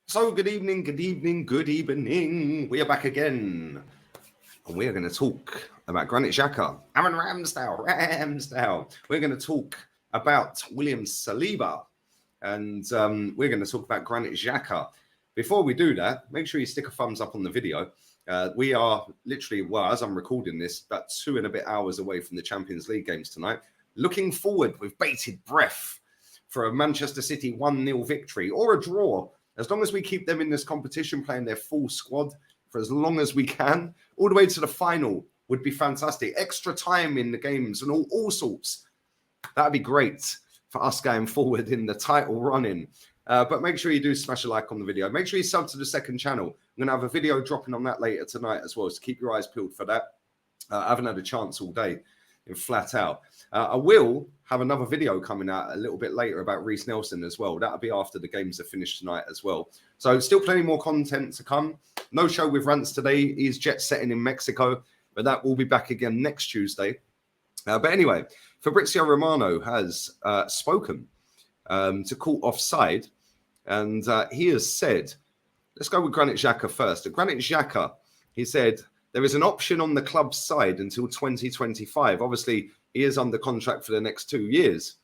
So good evening, good evening, good evening. We are back again. And we are going to talk about Granit Xhaka, Aaron Ramsdale. We're going to talk about William Saliba. And we're going to talk about Granit Xhaka. Before we do that, make sure you stick a thumbs up on the video. We are literally, well, as I'm recording this, about 2 and a bit hours away from the Champions League games tonight. Looking forward with bated breath for a Manchester City 1-0 victory or a draw. As long as we keep them in this competition playing their full squad for as long as we can, all the way to the final would be fantastic. Extra time in the games and all sorts. That'd be great for us going forward in the title running. But make sure you do smash a like on the video. Make sure you sub to the second channel. I'm going to have a video dropping on that later tonight as well, so keep your eyes peeled for that. I haven't had a chance all day in flat out. I will have another video coming out a little bit later about Reece Nelson as well. That'll be after the games are finished tonight as well. So still plenty more content to come. No show with Rants today. He's jet setting in Mexico, but that will be back again next Tuesday. But anyway, Fabrizio Romano has spoken to call offside, and he has said, let's go with Granit Xhaka first. Granit Xhaka, he said, there is an option on the club's side until 2025. Obviously, he is under contract for the next 2 years.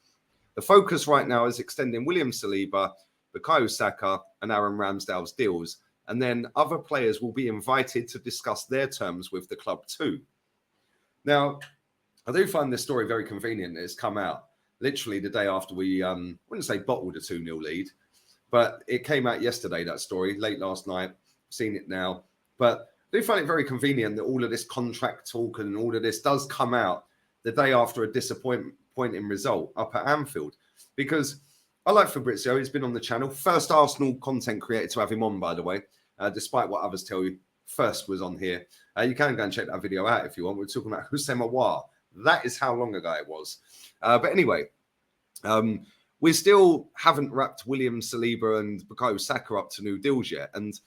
The focus right now is extending William Saliba, Bukayo Saka, and Aaron Ramsdale's deals. And then other players will be invited to discuss their terms with the club too. Now, I do find this story very convenient. It's come out literally the day after we, I wouldn't say bottled a 2-0 lead, but it came out yesterday, that story, late last night. Seen it now. But I do find it very convenient that all of this contract talk and all of this does come out the day after a disappointing result up at Anfield. Because I like Fabrizio. He's been on the channel. First Arsenal content creator to have him on, by the way, despite what others tell you. First was on here. You can go and check that video out if you want. We're talking about Houssem Aouar. That is how long ago it was. But anyway, we still haven't wrapped William Saliba and Bukayo Saka up to new deals yet. And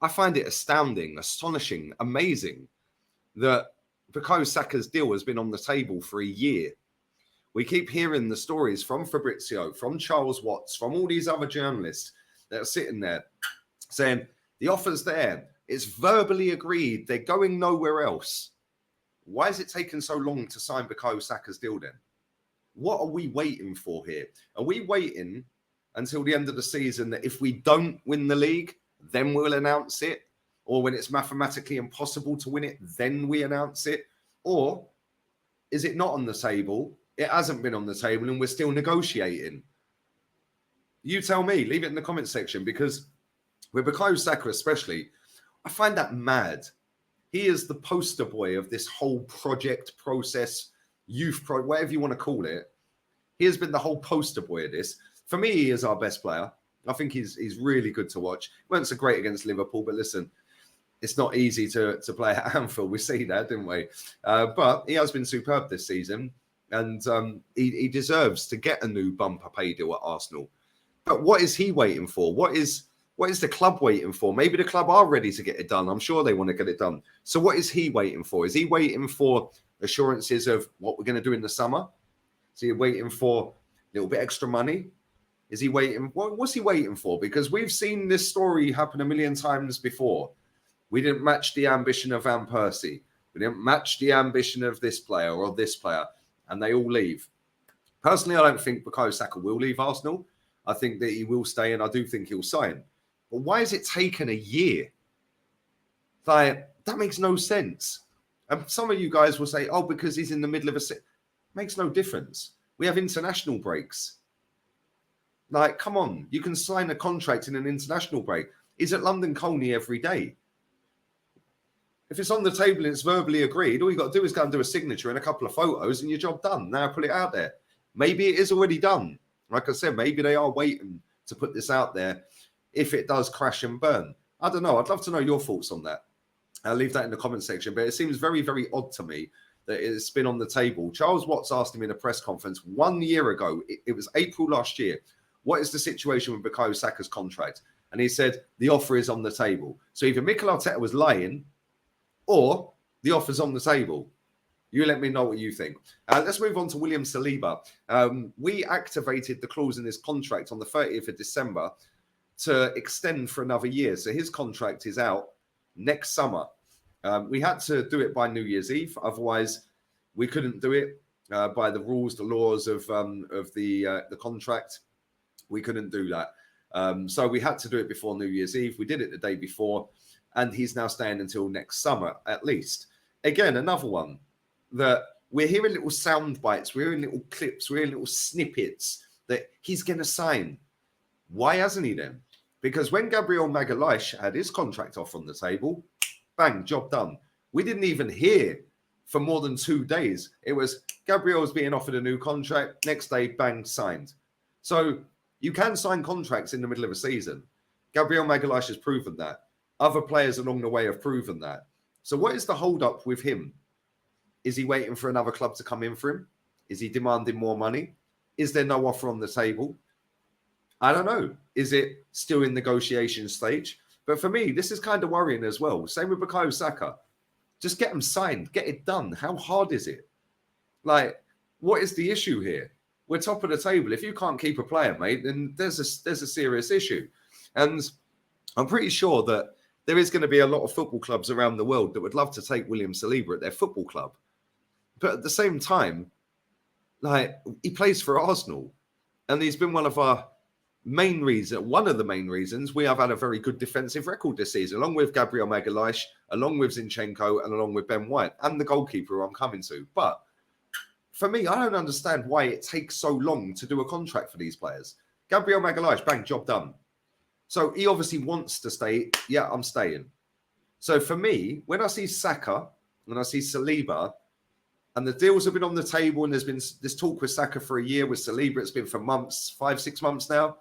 I find it astounding, astonishing, amazing that Bukayo Saka's deal has been on the table for a year. We keep hearing the stories from Fabrizio, from Charles Watts, from all these other journalists that are sitting there saying, the offer's there. It's verbally agreed. They're going nowhere else. Why is it taking so long to sign Bukayo Saka's deal then? What are we waiting for here? Are we waiting until the end of the season that if we don't win the league, then we'll announce it? Or when it's mathematically impossible to win it, then we announce it? Or is it not on the table? It hasn't been on the table and we're still negotiating. You tell me, leave it in the comment section, because with Bukayo Saka especially, I find that mad. He is the poster boy of this whole project, process, whatever you want to call it. He has been the whole poster boy of this. For me, he is our best player. I think he's really good to watch. He weren't so great against Liverpool, but listen, it's not easy to play at Anfield. We see that, didn't we? But he has been superb this season, and he deserves to get a new bumper pay deal at Arsenal. But what is he waiting for? What is the club waiting for? Maybe the club are ready to get it done. I'm sure they want to get it done. So what is he waiting for? Is he waiting for assurances of what we're going to do in the summer? Is he waiting for a little bit extra money? Is he waiting? What's he waiting for? Because we've seen this story happen a million times before. We didn't match the ambition of Van Persie. We didn't match the ambition of this player or this player, and they all leave. Personally, I don't think Bukayo Saka will leave Arsenal. I think that he will stay, and I do think he'll sign. But why has it taken a year? Like, that makes no sense. And some of you guys will say, oh, because he's in the middle of a... Makes no difference. We have international breaks. Like, come on. You can sign a contract in an international break. He's at London Colney every day. If it's on the table and it's verbally agreed, all you got to do is go and do a signature and a couple of photos and your job done. Now put it out there. Maybe it is already done. Like I said, maybe they are waiting to put this out there if it does crash and burn. I don't know. I'd love to know your thoughts on that. I'll leave that in the comment section. But it seems very, very odd to me that it's been on the table. Charles Watts asked him in a press conference 1 year ago. It was April last year. What is the situation with Bukayo Saka's contract? And he said, the offer is on the table. So either Mikel Arteta was lying or the offer's on the table. You let me know what you think. Let's move on to William Saliba. We activated the clause in this contract on the 30th of December to extend for another year. So his contract is out next summer. We had to do it by New Year's Eve. Otherwise, we couldn't do it by the rules, the laws of the contract. We couldn't do that. So we had to do it before New Year's Eve. We did it the day before, and he's now staying until next summer, at least. Again, another one that we're hearing little sound bites, we're hearing little clips, we're hearing little snippets that he's going to sign. Why hasn't he then? Because when Gabriel Magalhaes had his contract off on the table, bang, job done. We didn't even hear for more than 2 days. It was Gabriel's being offered a new contract. Next day, bang, signed. So you can sign contracts in the middle of a season. Gabriel Magalhaes has proven that. Other players along the way have proven that. So what is the hold-up with him? Is he waiting for another club to come in for him? Is he demanding more money? Is there no offer on the table? I don't know. Is it still in negotiation stage? But for me, this is kind of worrying as well. Same with Bukayo Saka. Just get him signed. Get it done. How hard is it? Like, what is the issue here? We're top of the table. If you can't keep a player, mate, then there's a serious issue. And I'm pretty sure that there is going to be a lot of football clubs around the world that would love to take William Saliba at their football club. But at the same time, like, he plays for Arsenal. And he's been one of the main reasons we have had a very good defensive record this season, along with Gabriel Magalhaes, along with Zinchenko, and along with Ben White, and the goalkeeper who I'm coming to. But for me, I don't understand why it takes so long to do a contract for these players. Gabriel Magalhaes, bang, job done. So he obviously wants to stay. Yeah, I'm staying. So for me, when I see Saka, when I see Saliba, and the deals have been on the table, and there's been this talk with Saka for a year, with Saliba it's been for months, 5-6 months now,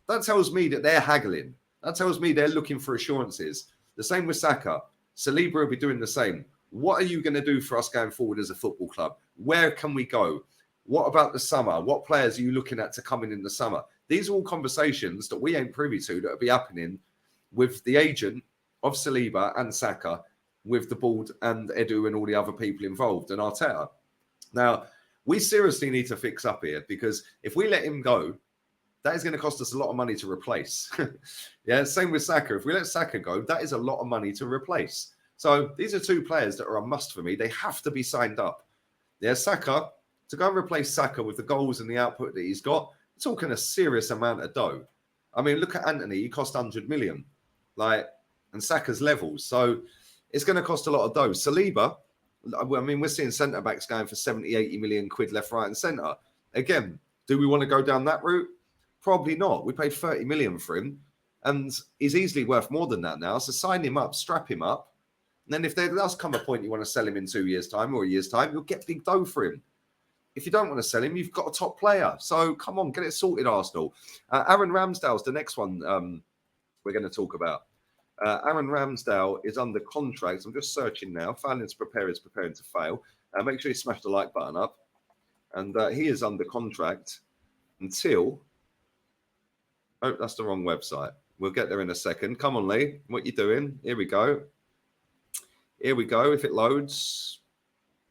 that tells me that they're haggling. That tells me they're looking for assurances. The same with Saka. Saliba will be doing the same. What are you going to do for us going forward as a football club? Where can we go? What about the summer? What players are you looking at to come in the summer? These are all conversations that we ain't privy to that will be happening with the agent of Saliba and Saka, with the board and Edu and all the other people involved, and Arteta. Now, we seriously need to fix up here, because if we let him go, that is going to cost us a lot of money to replace. Yeah, same with Saka. If we let Saka go, that is a lot of money to replace. So these are two players that are a must for me. They have to be signed up. Yeah, Saka, to go and replace Saka with the goals and the output that he's got, we're talking a serious amount of dough. I mean, look at Anthony. He cost 100 million. And Saka's levels. So it's going to cost a lot of dough. Saliba, I mean, we're seeing centre-backs going for 70, 80 million quid left, right and centre. Again, do we want to go down that route? Probably not. We paid 30 million for him, and he's easily worth more than that now. So sign him up, strap him up. And then if there does come a point you want to sell him in 2 years' time or a year's time, you'll get big dough for him. If you don't want to sell him, you've got a top player. So come on, get it sorted, Arsenal. Aaron Ramsdale's the next one we're going to talk about. Aaron Ramsdale is under contract. I'm just searching now. Failing to prepare is preparing to fail. Make sure you smash the like button up. And he is under contract until... Oh, that's the wrong website. We'll get there in a second. Come on, Lee. What you doing? Here we go. Here we go. If it loads.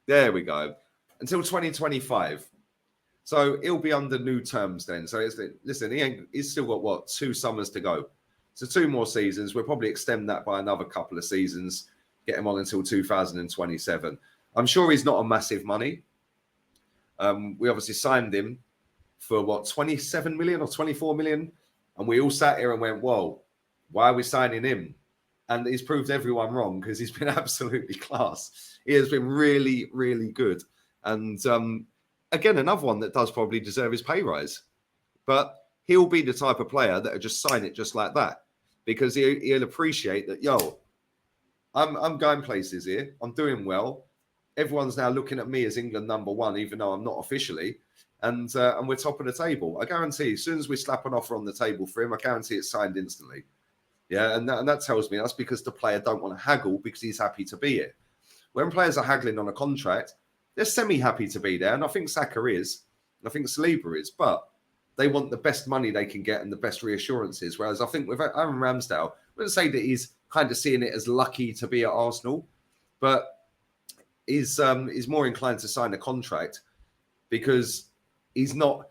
There we go. Until 2025. So he'll be under new terms then. So listen, he's still got, what, 2 summers to go. So 2 more seasons. We'll probably extend that by another couple of seasons. Get him on until 2027. I'm sure he's not a massive money. We obviously signed him for, what, 27 million or 24 million? And we all sat here and went, whoa, why are we signing him? And he's proved everyone wrong, because he's been absolutely class. He has been really, really good. And again, another one that does probably deserve his pay rise. But he'll be the type of player that will just sign it just like that, because he'll appreciate that, yo, I'm going places here. I'm doing well. Everyone's now looking at me as England #1, even though I'm not officially. And we're top of the table. I guarantee as soon as we slap an offer on the table for him, I guarantee it's signed instantly. Yeah, and that tells me that's because the player don't want to haggle, because he's happy to be here. When players are haggling on a contract, they're semi-happy to be there. And I think Saka is. I think Saliba is. But they want the best money they can get and the best reassurances. Whereas I think with Aaron Ramsdale, I wouldn't say that he's kind of seeing it as lucky to be at Arsenal, but he's more inclined to sign a contract, because he's not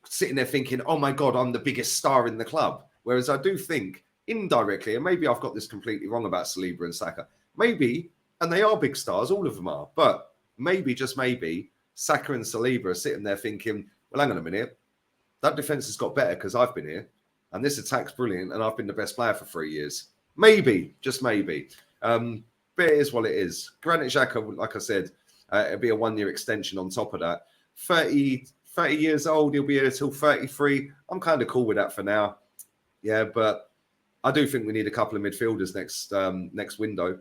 sitting there thinking, oh my God, I'm the biggest star in the club. Whereas I do think indirectly, and maybe I've got this completely wrong about Saliba and Saka, maybe, and they are big stars, all of them are, but maybe, just maybe, Saka and Saliba are sitting there thinking, well, hang on a minute, that defence has got better because I've been here, and this attack's brilliant, and I've been the best player for 3 years. Maybe, just maybe. But it is what it is. Granit Xhaka, like I said, it'll be a 1-year extension on top of that. 30 years old, he'll be here till 33. I'm kind of cool with that for now. Yeah, but I do think we need a couple of midfielders next window.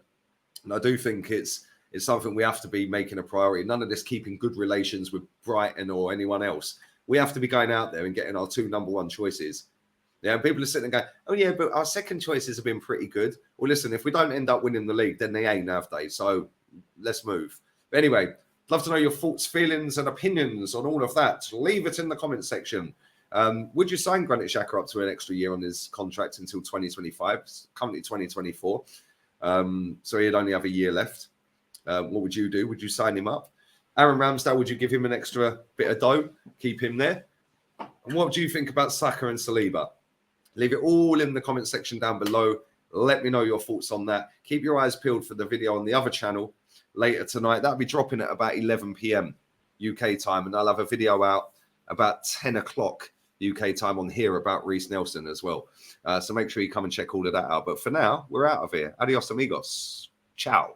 And I do think it's something we have to be making a priority. None of this keeping good relations with Brighton or anyone else. We have to be going out there and getting our 2 number 1 choices. Yeah, people are sitting there going, oh, yeah, but our second choices have been pretty good. Well, listen, if we don't end up winning the league, then they ain't, have they? So let's move. But anyway, love to know your thoughts, feelings, and opinions on all of that. Leave it in the comment section. Would you sign Granit Xhaka up to an extra year on his contract until 2025? It's currently 2024. So he'd only have a year left. What would you do? Would you sign him up? Aaron Ramsdale, would you give him an extra bit of dough? Keep him there? And what do you think about Saka and Saliba? Leave it all in the comment section down below. Let me know your thoughts on that. Keep your eyes peeled for the video on the other channel later tonight. That'll be dropping at about 11 p.m. UK time. And I'll have a video out about 10 o'clock UK time on here about Reece Nelson as well. So make sure you come and check all of that out. But for now, we're out of here. Adios, amigos. Ciao.